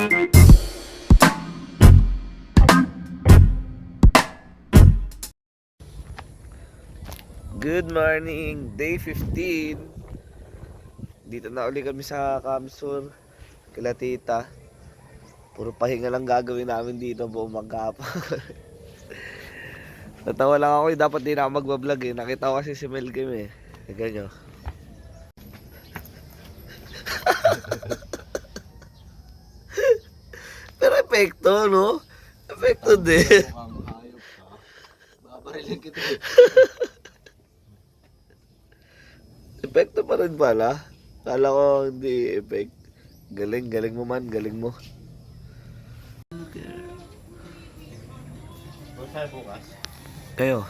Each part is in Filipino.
Good morning, day 15. Dito na uli kami sa Kamsur, kila tita. Puro pahinga lang gagawin namin dito buong maghapon. Natawa lang ako, dapat di na ako magbablog eh. Nakita ko kasi si Mel Kim eh. Ganyan nyo. Pero epekto, no? Epekto din. Babarilin kita eh. Epekto pa rin pala. Kala ko hindi effect. Galing, galing mo man, galing mo. Saan bukas? Kayo?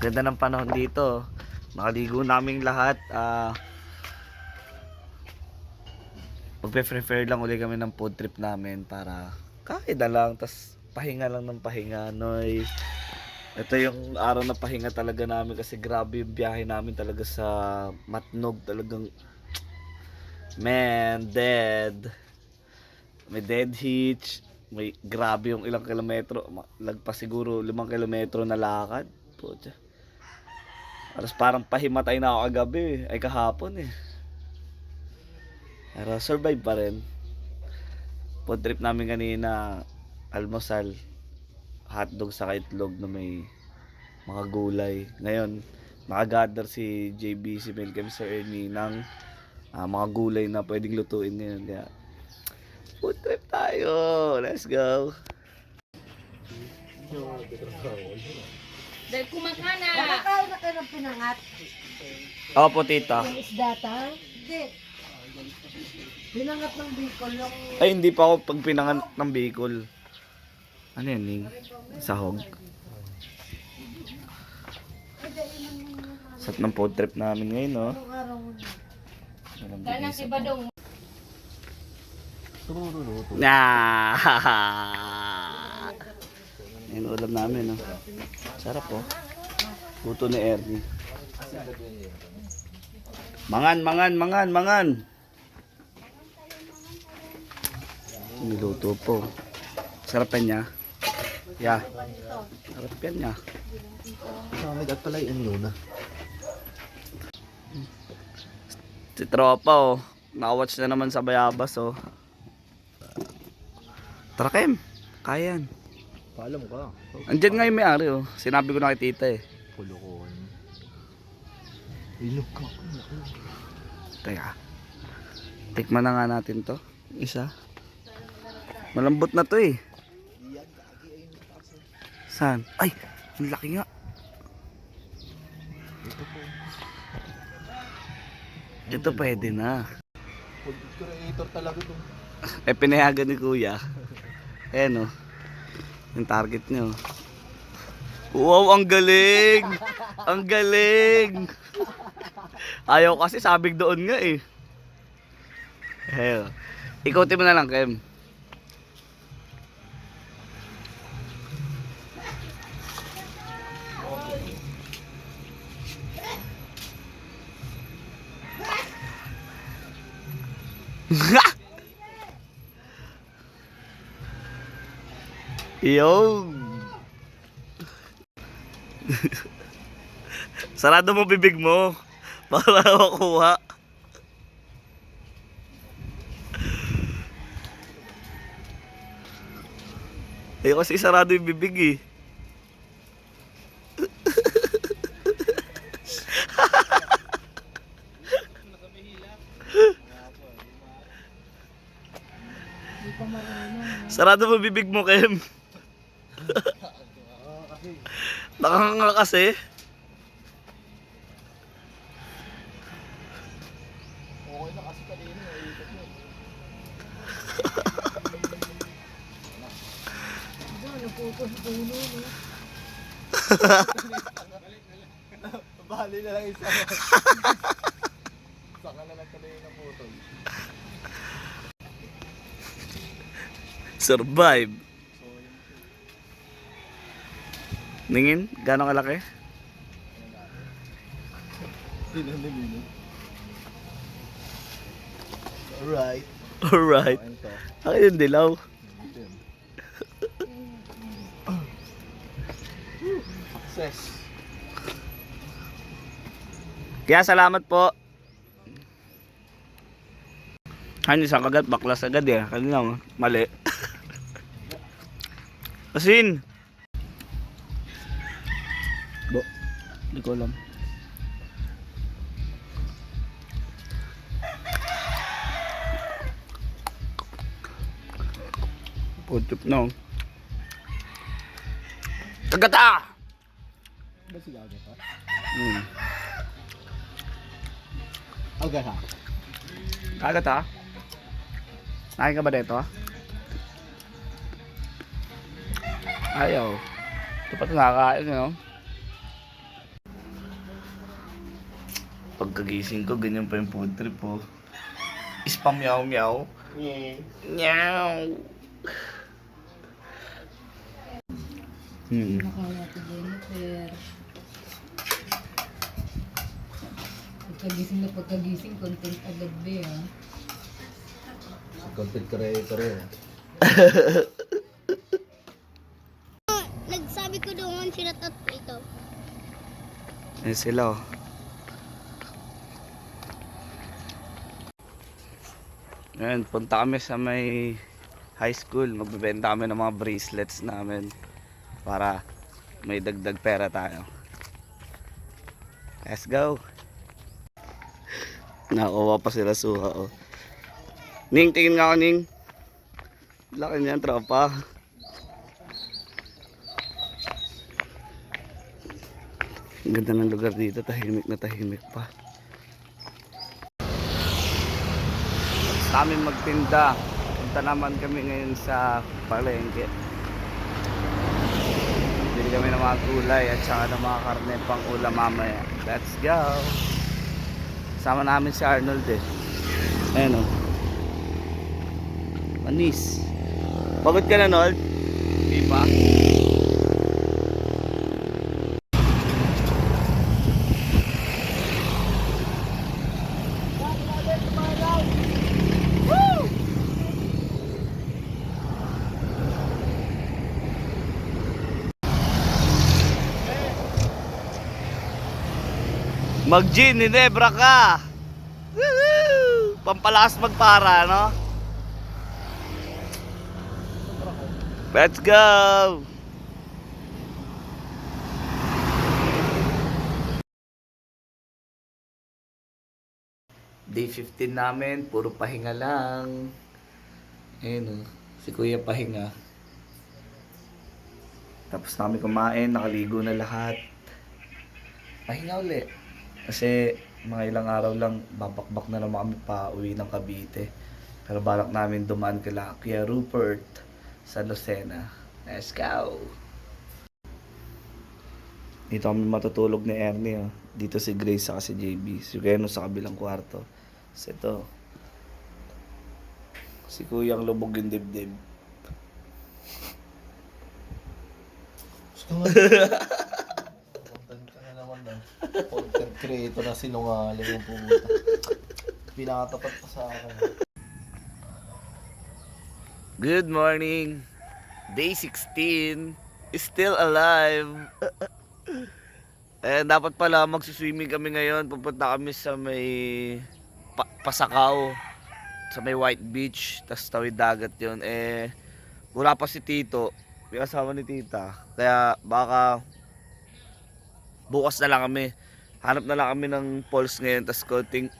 Ganda ng panahon dito. Nakaligo naming lahat. Magpe-prefer lang uli kami ng food trip namin para kahit na lang, tas pahinga lang ng pahinga. Noy. Ito yung araw na pahinga talaga namin kasi grabe yung biyahe namin talaga sa Matnog. Talagang man, dead. May dead hitch. May grabe yung ilang kilometro. Lagpas siguro 5 kilometro na lakad. Puta. Alas parang pahimatay na ako kagabi ay kahapon eh. Pero survive pa rin. Food trip namin kanina, almusal, hotdog sa itlog na may mga gulay. Ngayon, nakagather si JB, si Melkem, Sir Ernie ng mga gulay na pwedeng lutuin ngayon. Kaya, food trip tayo! Let's go! Dahil kumakana. Nakakain na kayo ng pinangat. Opo, tita. Yung isda ta? Hindi. Pinangat ng Bicol yung... Ay, hindi pa ako pag pinangan ng Bicol. Ano yan, Ning? Sahog. Sat ng food trip namin ngayon, no? Araw mo. Kaya si Badong. Yan ulam namin, no? Sarap, po. Luto ni Ernie. Mangan! Niluto po. Sarap yan niya. Yeah. Sarap yan niya. May dag pala yung luna. Si Tropa, oh. Nakawatch na naman sa Bayabas, oh. Tara, Kem. Kaya yan. Paalam ka. Andyan nga yung may-ari, oh. Sinabi ko na kay tita, eh. Pulukuhan. Ilog ka. Teka. Tikman na nga natin to. Isa. Malambot na to, eh. Saan? Ay! Ang laki nga. Ito pwede na. Food creator talaga ito. Eh, pinayagan ni Kuya. Ayan, oh. Yung target niyo. Wow, ang galing! Ang galing! Ayaw kasi sabig doon nga eh. Ayan. Ikutin mo na lang, Kem. Yo. Sarado mo bibig mo para makuha. Eh kasi sarado yung bibig eh. Sarado mo bibig mo, Kem. Nakakanga kasi. Okay na kasi kanina. Ikot mo. Napupos ko ulo, no? Bali na lang isa. Saka na lang kanina na putol. Survive. Ningin, gano'ng kalaki? Pinanimino. Alright. Alright. Kain to. Akin yung dilaw. Dito yun. Success. Kaya salamat po. Ano isang kagat, baklas agad eh. Kanina, mali. Asin! Bo, hindi ko alam. Putup na. Kagata! Ba si Gaga pa? Hmm. Aga ha? Kagata? Nakain ka ba dito? Ayaw. Ito pa ito nakakain, no? Pagkagising ko, ganyan pa yung food trip, oh. Spam meow meow. Meow. Nakawala ko Jennifer. Pagkagising, content agad ba ah. Content creator yun. Nagsabi ko doon sila at ito. Ayan sila, oh. Ayan, punta kami sa may high school. Magbebenta kami ng mga bracelets namin para may dagdag pera tayo. Let's go. Nakakuha pa sila suha, oh. Ning, tingin nga ako, Ning. Laki niyan, tropa. Ang ganda ng lugar dito, tahimik na tahimik pa. Sa amin magtinda. Punta naman kami ngayon sa palengke. Bili kami ng mga gulay at saka ng mga karne pang ulam mamaya. Let's go! Sama namin si Arnold eh. Ayan o. Manis. Pagod ka na, Nold? Hindi pa? Mag-gin, Ginebra ka! Woohoo! Pampalakas magpara, no? Let's go! Day 15 namin, puro pahinga lang. Ayun, oh, si Kuya pahinga. Tapos namin kumain, nakaligo na lahat. Pahinga uli. Kasi mga ilang araw lang, babakbak na naman kami pa uwi ng Cavite. Pero balak namin dumaan kila Kuya Rupert sa Lucena. Let's go! Dito kami matutulog ni Ernie. Oh. Dito si Grace at si JB. Si Reno sa kabilang kwarto. So ito, si Kuyang lubog yung dibdib. Content ka na naman na. Content creator na sinungaling yung pumunta. Pinakatapat pa sa akin. Good morning! Day 16 is still alive. Eh, dapat pala magsuswimming kami ngayon. Pupunta kami sa may Pasakaw, sa may White Beach, tas tawid dagat yun. Eh, wala pa si Tito, yung asawa ni Tita. Kaya baka bukas na lang kami. Hanap na lang kami ng falls ngayon, tas konting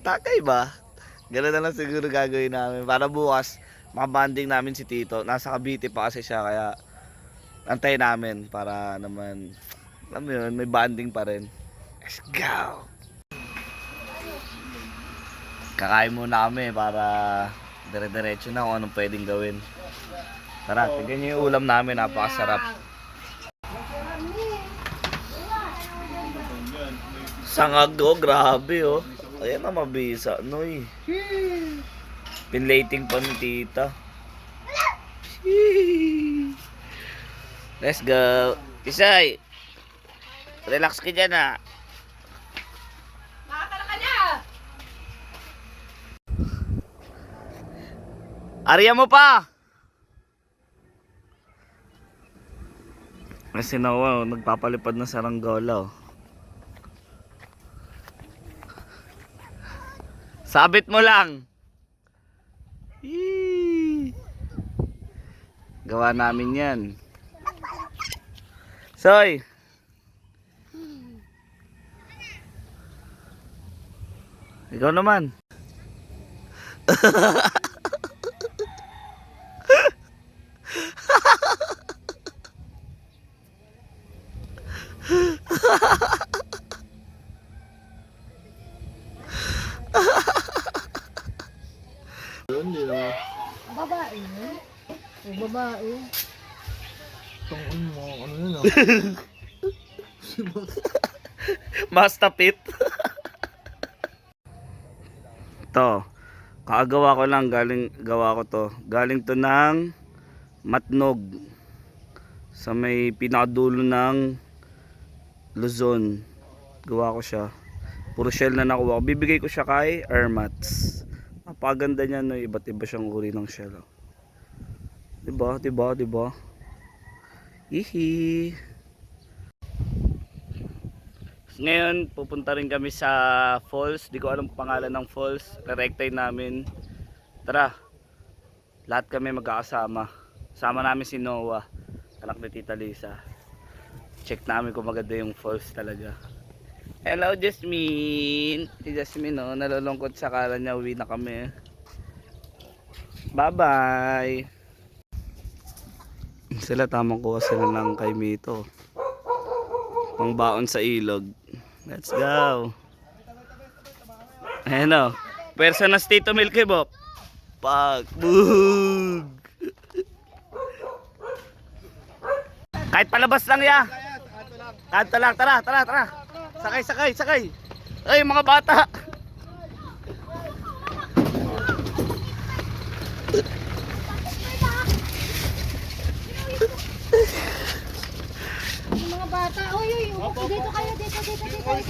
takay ba? Ganun na lang siguro gagawin namin. Para bukas, makabanding namin si Tito. Nasa Cavite pa kasi siya, kaya antayin namin para naman, alam mo yun, may banding pa rin. Let's go! Kakain muna kami para dire-diretso na kung anong pwedeng gawin. Tara, tignan nyo yung ulam namin, napakasarap. Sangag, oh, grabe oh. Ayan na, mabisa, noy. Pinlating pa ni Tita. Let's go. Isay, relax ka dyan ah. Arya mo pa! Kasi Noah, nagpapalipad na saranggola. Oh. Sabit mo lang. Yee! Gawa namin yan. Soy! Ikaw naman. Yun, di na. Babae yun. O babae. Tungkol mo, ano yun ah. Mastapit. To. Kaagawa ko lang, gawa ko to. Galing to ng Matnog. Sa may pinakadulo ng Luzon. Gawa ko siya. Puro shell na nakuha ko. Bibigay ko siya kay Airmats. Napaganda niya, no? Iba't iba siyang uri ng shell. Oh. Diba? Diba? Diba? Hihi. Ngayon, pupunta rin kami sa falls. Di ko alam pangalan ng falls. Rerectay namin. Tara. Lahat kami magkakasama. Sama namin si Noah, anak ni Tita Lisa. Check namin kung maganda yung falls talaga. Hello Jasmine. Si Jasmine, oh, nalulungkot sa kala niya uwi na kami. Bye bye. Sila tamang kuha sila ng kay Mito. Pangbaon sa ilog. Let's go. Ayan o. Pwersa na Tito Milky Bob. Pagbug. Kahit palabas lang ya. Kanto lang. Tara. Sakay. Ay mga bata. Yung mga bata. Uy, dito kayo. Dito kayo.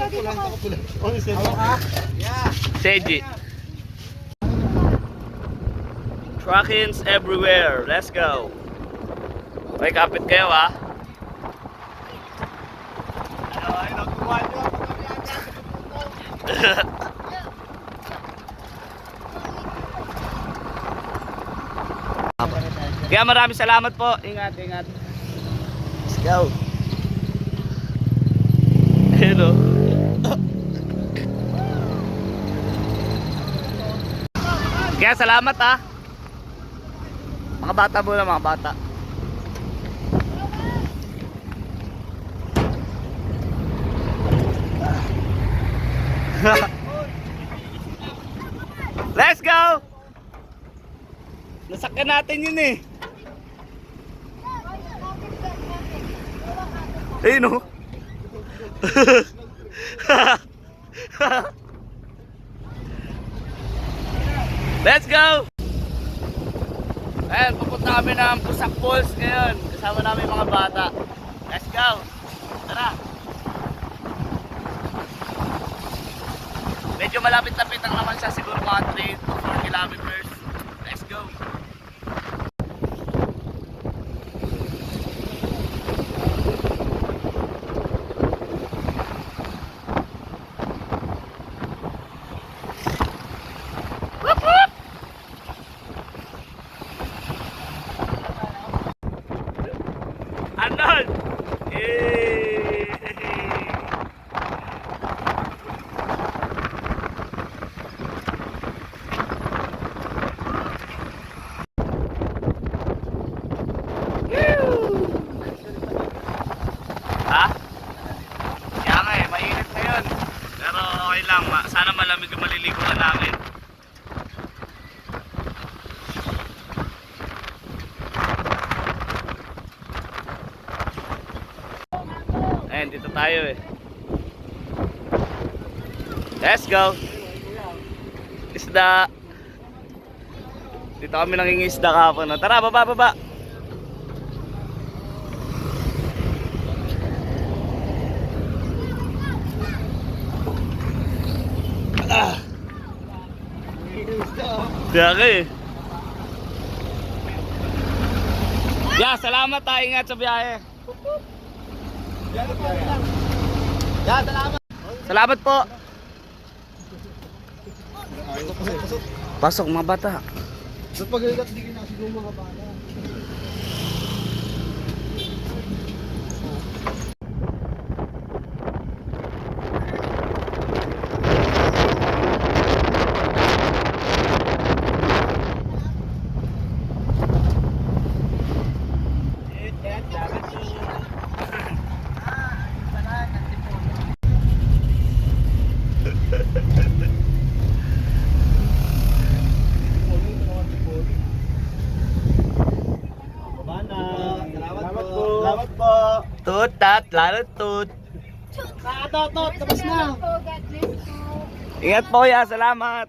Seji. Truckins everywhere. Let's go. Okay, kapit kayo ha. Kaya maraming salamat po. Ingat. Let's go. Hello. Kaya salamat ha. Mga bata muna, mga bata. Let's go! Nasakyan natin yun eh. Ayun o. Let's go! Ayan, pupunta kami ng Pusak Falls ngayon. Kasama namin mga bata. Let's go! Tara! Medyo malapit-lapit lang naman siya, siguro mga 3 to 4 kilometers. Let's go! Arnold! Yay! Ha? Kaya nga eh, mainit ngayon. Pero okay lang, sana malamig yung maliligo na namin. Ayan, dito tayo eh. Let's go! Isda! Dito kami nangingisda kahapon. No? Tara, baba! Kaya ka eh. Yeah, salamat ha. Ingat sa biyahe. Yan, salamat. Salamat po. Pasok mga bata. Ba't pag-alikat di kinasigaw mga bata? Salamat po. Tutat, lalo tut. Tot, tapos na. Ingat po ya, salamat.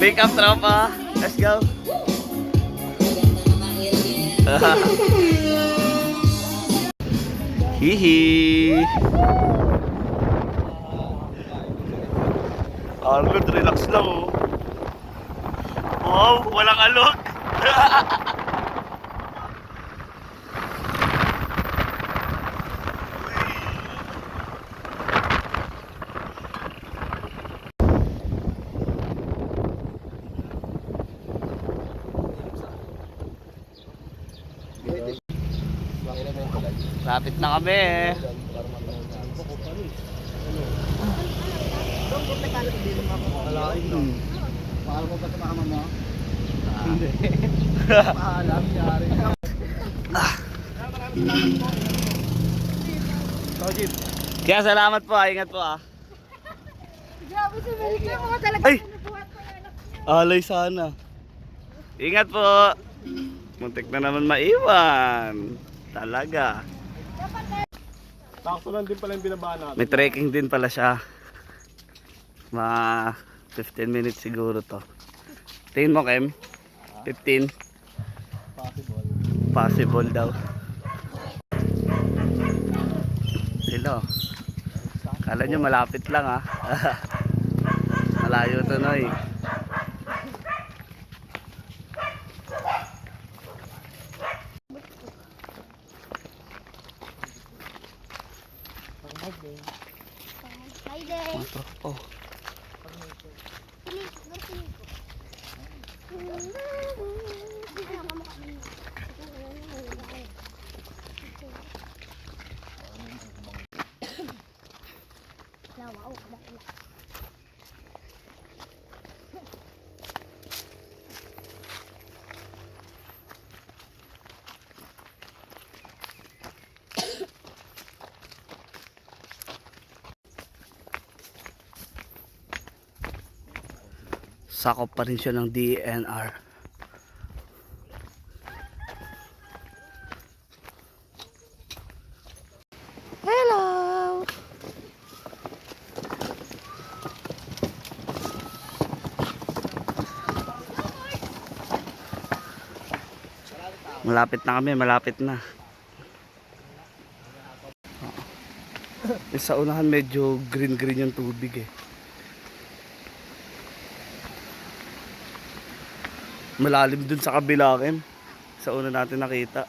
Pick up tropa. Let's go. Hihi. Arnold, relax lang oh. Wow, walang alok. Lapit na kami eh. Mahal ko pa sa mama mo? Hindi. Paalam, yari. Tojit. Kaya salamat po, ingat po ah. Grabe sa Amerika, mga talaga Ay! nabuhat ko yung anak niyo. Alay sana. Ingat po. Muntik na naman maiwan. Talaga. Takso lang din pala yung binabaan natin. May trekking din pala siya. Mga 15 minutes siguro to. Tingin mo, Kem? 15? Possible. Possible daw. Silo. Kala nyo malapit lang ah. Malayo to, Noy. Hi there. Oh. Sakop pa rin siya ng DNR. Hello! Malapit na kami, malapit na. Sa unahan medyo green-green yung tubig eh. Malalim dun sa kabila, Kem. Sa una natin nakita.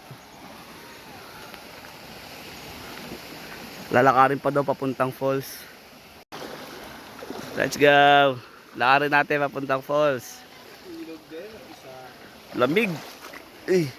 Lalakarin pa daw papuntang falls. Let's go. Lakarin natin papuntang falls. Lamig. Eh.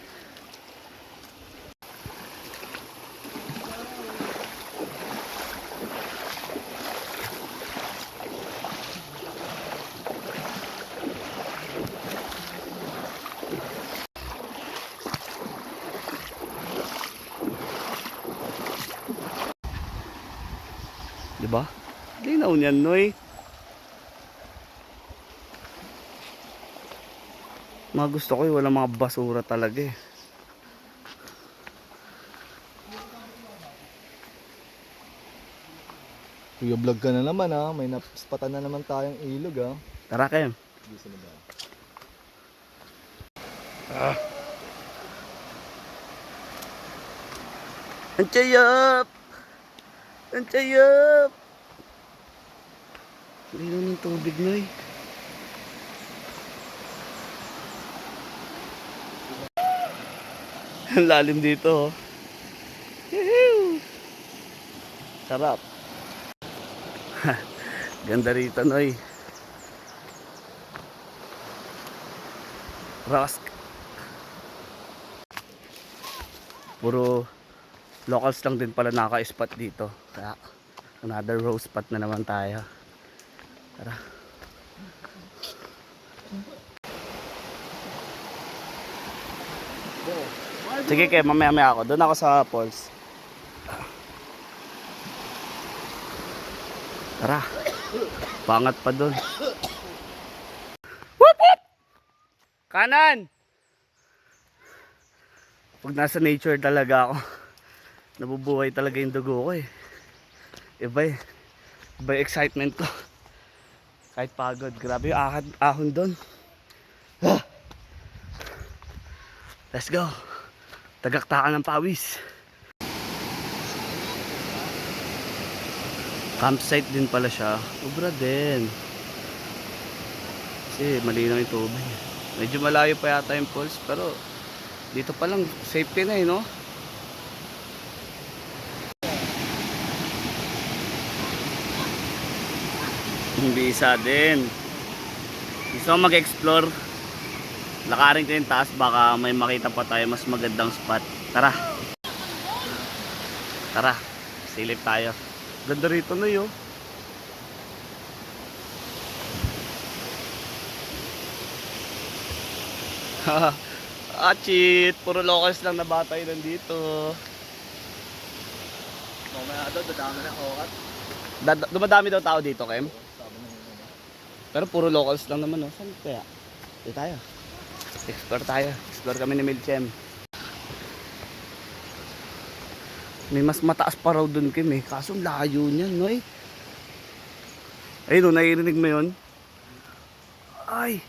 Diba? Linaw niyan, Noy. Mga gusto ko wala mga basura talaga eh. Kuya vlog ka na naman ha. May naspatan na naman tayong ilog ha. Tara, Kem. Ang tsayap! Ang tsayap! Lino ng tubig, Noy. Ang lalim dito, oh. Yuhu! Sarap. Ganda rito, Noy. Rask. Puro locals lang din pala naka-spot dito. Kaya another row spot na naman tayo. Tara. Sige kay mamaya ako. Doon ako sa falls. Tara. Pangat pa doon. Whoop whoop! Kanan! Pag nasa nature talaga ako, nabubuhay talaga yung dugo ko eh. Iba eh. Iba yung excitement ko. Kahit pagod. Grabe yung ahon doon. Let's go. Tagaktakan ng pawis. Campsite din pala siya. Ubra din. Kasi malinaw yung tubig. Medyo malayo pa yata yung falls, pero dito pa lang safety na eh, no? Hindi isa din. Gusto ko mag-explore. Lakarin ko yung taas, baka may makita pa tayo mas magandang spot. Tara. Tara. Silip tayo. Ganda rito na yun. Cheat. Puro locals lang na bata yun nandito. Mamaya daw, dadami na okat. Dumadami daw tao dito, Kem? Pero puro locals lang naman, no? Saan kaya? Dito tayo. Explore tayo. Explore kami ni Milchem. May mas mataas pa raw dun, Kim, eh. Kaso layo niyan, no, eh. Ayun, no, naiirinig mo yun? Ay!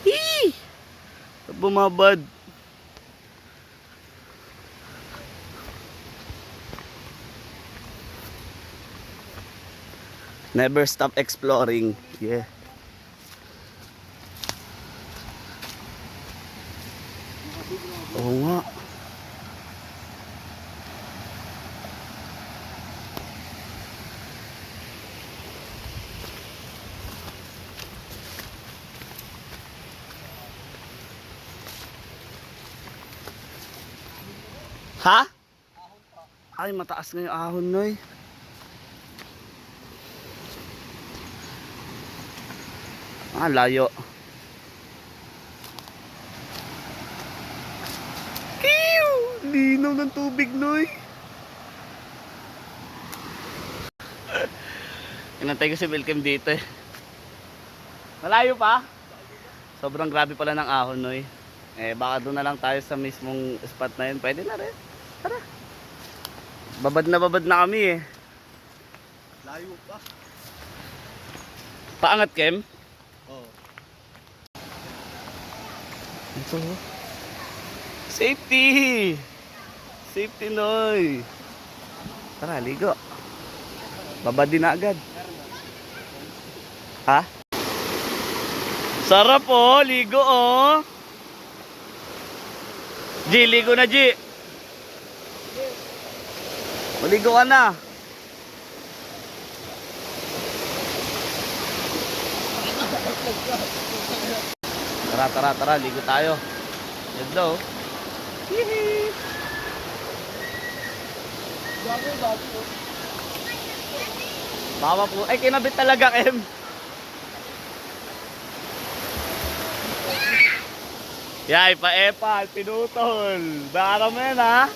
Hee! Bumabad. Never stop exploring. Yeah. Oo nga. Ha? Ay, mataas nga yung ahon, Noy. Layo. Kiw! Linaw ng tubig, Noy. Inantay ko si Wilkem dito eh. Malayo pa? Sobrang grabe pala ng ahon, Noy. Eh, baka doon na lang tayo sa mismong spot na yun. Pwede na rin. Tara. Babad na kami eh. Layo pa. Paangat, Kem? Oo. Ito. Safety! Safety, Noy. Tara, ligo. Babad din na agad. Ha? Sarap oh, ligo oh. G, ligo na G. Maligo ka na. Tara, ligo tayo. Yan daw. Hihi. Baka po, ay kinabit talaga, Kem. Yay, pa-epal, pinutol. Baka mo yan, ha?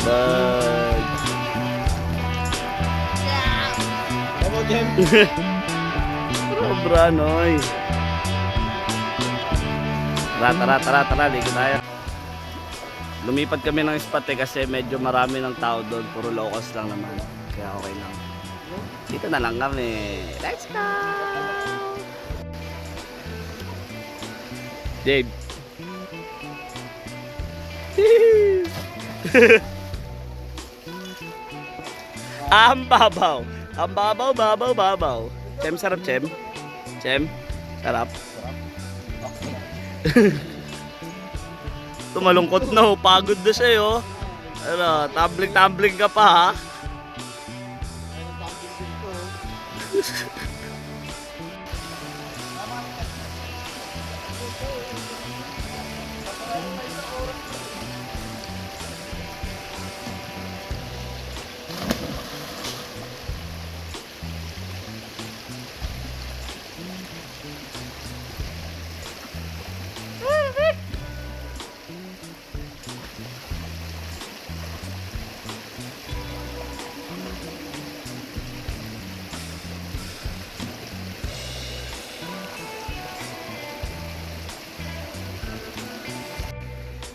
Bye. Come on, Jem. Sobra, noy. Tara, ligo tayo. Lumipat kami ng spot kasi medyo marami ng tao doon. Puro locals lang naman. Kaya okay lang. Dito na lang kami. Let's go! Dave. Ang babaw. Ang babaw. Chem, sarap, Chem. Chem, sarap. Tumalungkot na, oh. Pagod na siya, oh. Ano, tumbling ka pa, ha?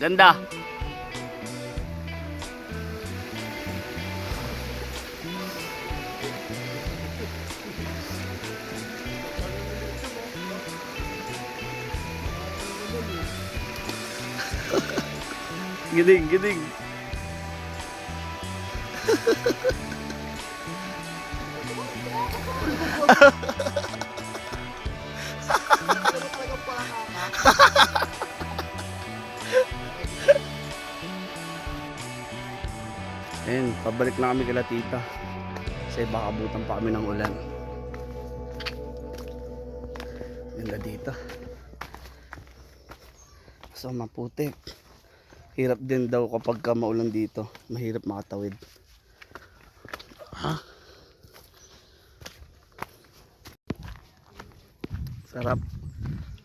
Ganda. Gining. Ayun, pabalik na kami kila tita. Kasi baka abutan pa kami ng ulan. Ganda dito. So maputik. Hirap din daw kapag ka maulan dito. Mahirap makatawid. Ha? Sarap.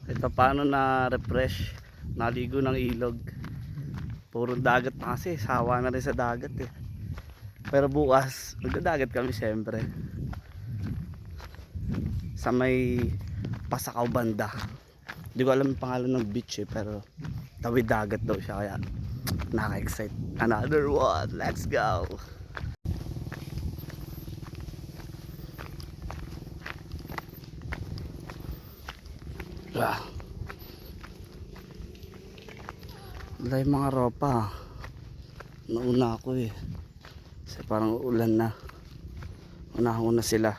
Ito paano na refresh. Naligo ng ilog. Puro dagat na kasi. Sawa na rin sa dagat eh. Pero bukas, magdadagat kami siyempre. Sa may Pasakaw banda. Hindi ko alam yung pangalan ng beach eh. Pero tawid dagat daw siya. Kaya nakaka-excite. Another one. Let's go. Wala yung mga ropa. Nauna ako eh. Kasi parang ulan na. Una sila.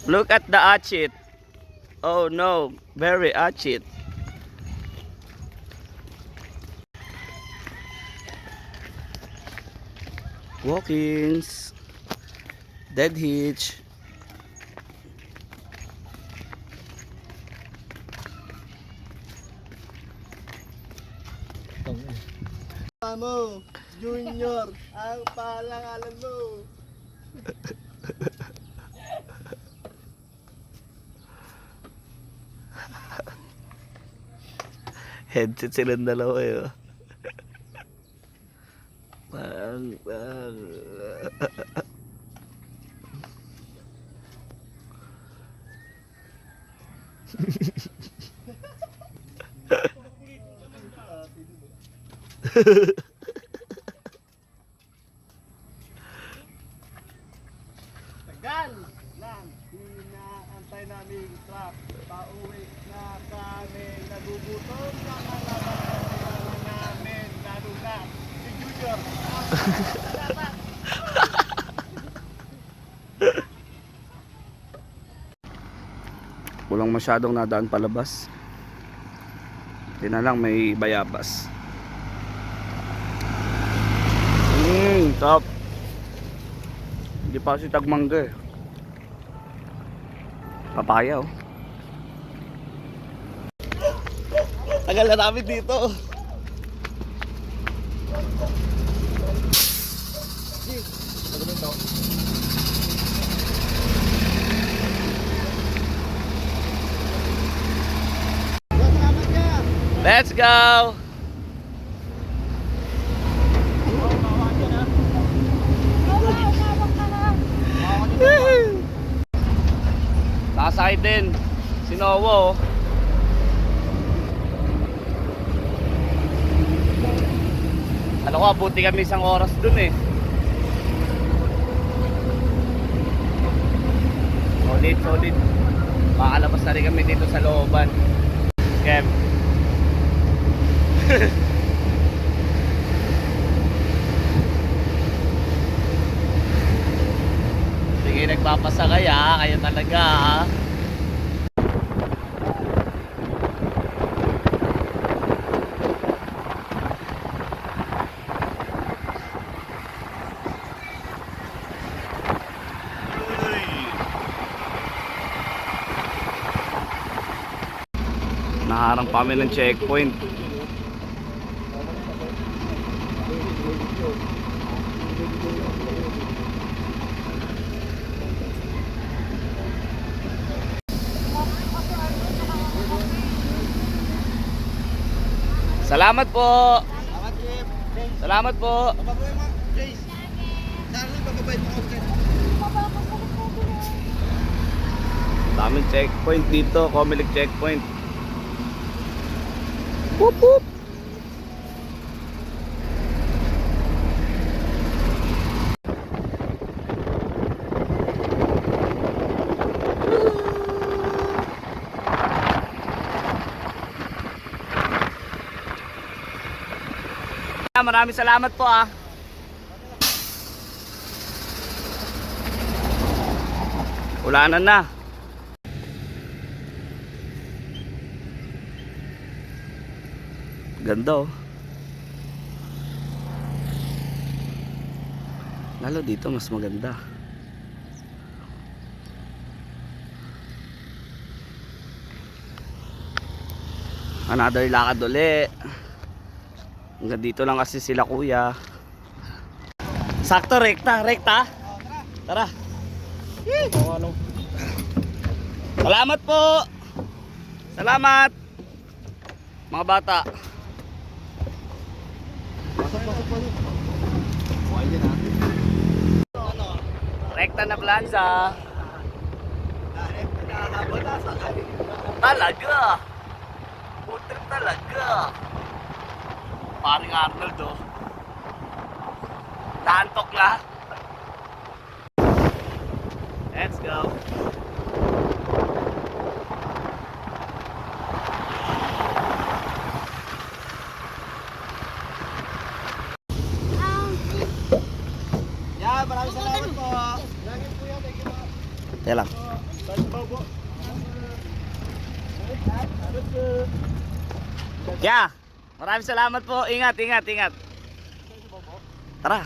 Look at the achit. Oh no, very achit. Walk-ins, dead hitch. Mo, Junior, ang palangalan mo. Headset silang dalawa eh. Oh. Tagal lang, hinaantay namin truck. Pauwi na kami, nagugutom na kalaban namin, lalo na si Junior. Walang masyadong nadaan palabas. Hindi na lang may bayabas. Top. Hindi pa kasi tagmangga eh. Papaya oh. Tagal na namin dito. Let's go! Nakasakay din si Nowo. Ano ko, abuti kami isang oras dun eh. Solid, solid. Makakalabas na rin kami dito sa looban. Kev. Sige, nagpapasakay ha. Kayo talaga ha. Naharang pa kami ng checkpoint. Salamat po. Salamat po. Daming checkpoint dito, Comelec checkpoint. Whoop whoop. Maraming salamat po ah. Ulanan na. Ganda oh. Lalo dito mas maganda. Another lakad uli. Hanggang dito lang kasi sila kuya. Sakto, rekta, rekta. Tara. Salamat po. Salamat. Mga bata. Rekta na plansa. Talaga. Putrip talaga. Paring Arnold oh. Naantok na. Let's go. Maraming salamat po. Lagi po yan. Thank you po. Teka lang. Yeah. Maraming salamat po. Ingat, ingat, ingat. Tara.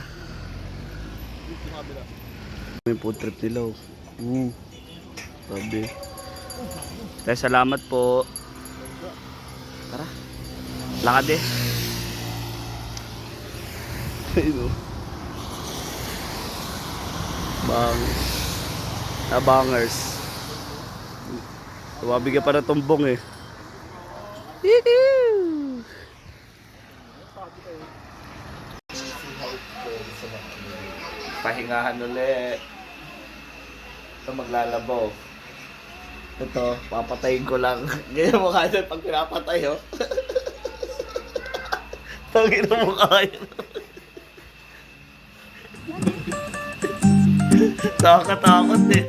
May food trip nila. Sabi. Kaya salamat po. Tara. Lakad eh. Ayun oh. Bangers. Tumabigyan pa na tumbong eh. Yee-hoo! Pahingahan ulit. Ito maglalabaw. Ito, papatayin ko lang. Ganyan mukha doon pag pinapatay oh. Tangin na mukha yun. Nakakatakot eh.